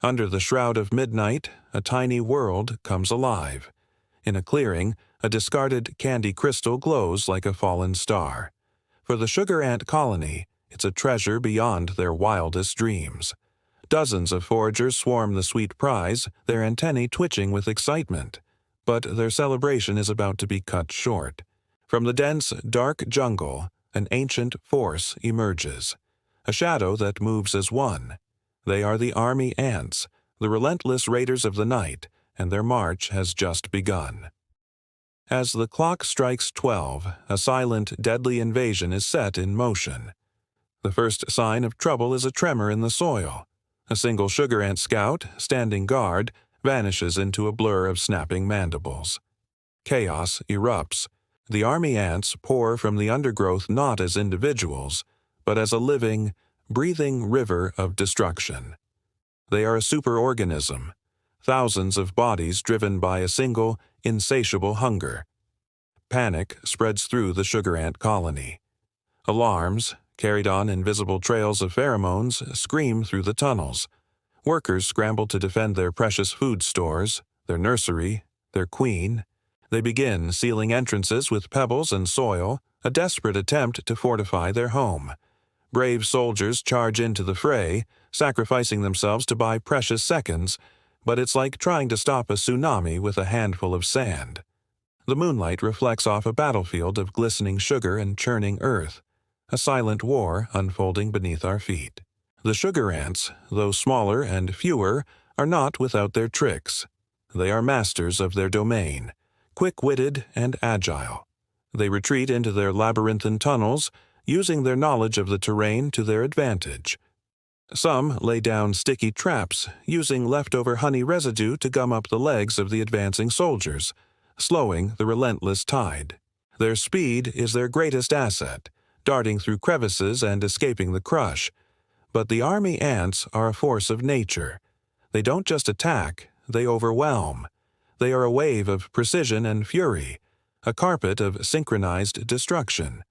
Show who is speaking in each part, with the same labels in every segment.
Speaker 1: Under the shroud of midnight, a tiny world comes alive. In a clearing, a discarded candy crystal glows like a fallen star. For the sugar ant colony, it's a treasure beyond their wildest dreams. Dozens of foragers swarm the sweet prize, their antennae twitching with excitement. But their celebration is about to be cut short. From the dense, dark jungle, an ancient force emerges. A shadow that moves as one. They are the army ants, the relentless raiders of the night, and their march has just begun. As the clock strikes 12, a silent, deadly invasion is set in motion. The first sign of trouble is a tremor in the soil. A single sugar ant scout, standing guard, vanishes into a blur of snapping mandibles. Chaos erupts. The army ants pour from the undergrowth not as individuals, but as a living, breathing river of destruction. They are a superorganism, thousands of bodies driven by a single, insatiable hunger. Panic spreads through the sugar ant colony. Alarms, carried on invisible trails of pheromones, scream through the tunnels. Workers scramble to defend their precious food stores, their nursery, their queen. They begin sealing entrances with pebbles and soil, a desperate attempt to fortify their home. Brave soldiers charge into the fray, sacrificing themselves to buy precious seconds, but it's like trying to stop a tsunami with a handful of sand. The moonlight reflects off a battlefield of glistening sugar and churning earth, a silent war unfolding beneath our feet. The sugar ants, though smaller and fewer, are not without their tricks. They are masters of their domain, quick-witted and agile. They retreat into their labyrinthine tunnels, using their knowledge of the terrain to their advantage. Some lay down sticky traps, using leftover honey residue to gum up the legs of the advancing soldiers, slowing the relentless tide. Their speed is their greatest asset, darting through crevices and escaping the crush. But the army ants are a force of nature. They don't just attack, they overwhelm. They are a wave of precision and fury, a carpet of synchronized destruction.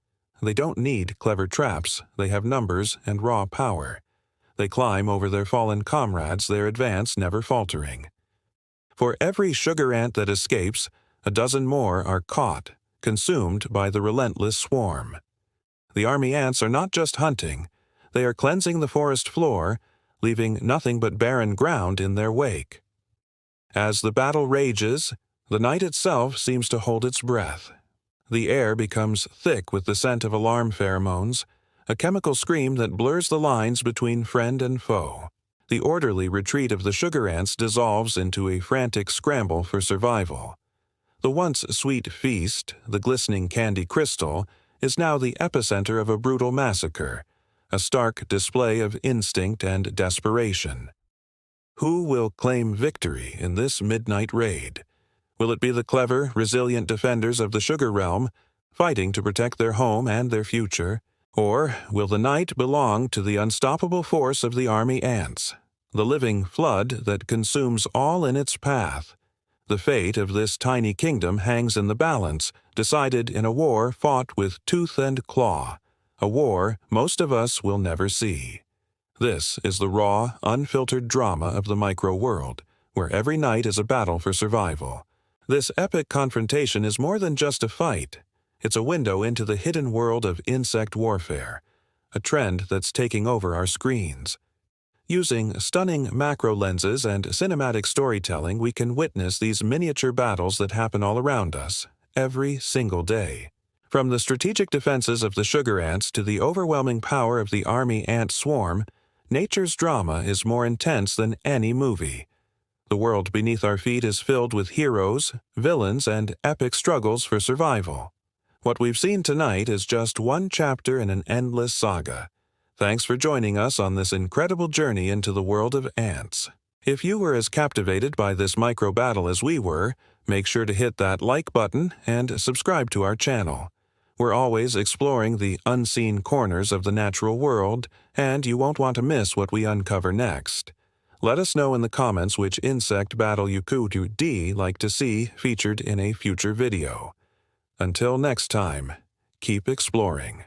Speaker 1: They don't need clever traps, they have numbers and raw power. They climb over their fallen comrades, their advance never faltering. For every sugar ant that escapes, a dozen more are caught, consumed by the relentless swarm. The army ants are not just hunting, they are cleansing the forest floor, leaving nothing but barren ground in their wake. As the battle rages, the night itself seems to hold its breath. The air becomes thick with the scent of alarm pheromones, a chemical scream that blurs the lines between friend and foe. The orderly retreat of the sugar ants dissolves into a frantic scramble for survival. The once sweet feast, the glistening candy crystal, is now the epicenter of a brutal massacre, a stark display of instinct and desperation. Who will claim victory in this midnight raid? Will it be the clever, resilient defenders of the sugar realm, fighting to protect their home and their future? Or will the night belong to the unstoppable force of the army ants, the living flood that consumes all in its path? The fate of this tiny kingdom hangs in the balance, decided in a war fought with tooth and claw, a war most of us will never see. This is the raw, unfiltered drama of the micro-world, where every night is a battle for survival. This epic confrontation is more than just a fight. It's a window into the hidden world of insect warfare, a trend that's taking over our screens. Using stunning macro lenses and cinematic storytelling, we can witness these miniature battles that happen all around us, every single day. From the strategic defenses of the sugar ants to the overwhelming power of the army ant swarm, nature's drama is more intense than any movie. The world beneath our feet is filled with heroes, villains, and epic struggles for survival. What we've seen tonight is just one chapter in an endless saga. Thanks for joining us on this incredible journey into the world of ants. If you were as captivated by this micro battle as we were, make sure to hit that like button and subscribe to our channel. We're always exploring the unseen corners of the natural world, and you won't want to miss what we uncover next. Let us know in the comments which insect battle you could like to see featured in a future video. Until next time, keep exploring.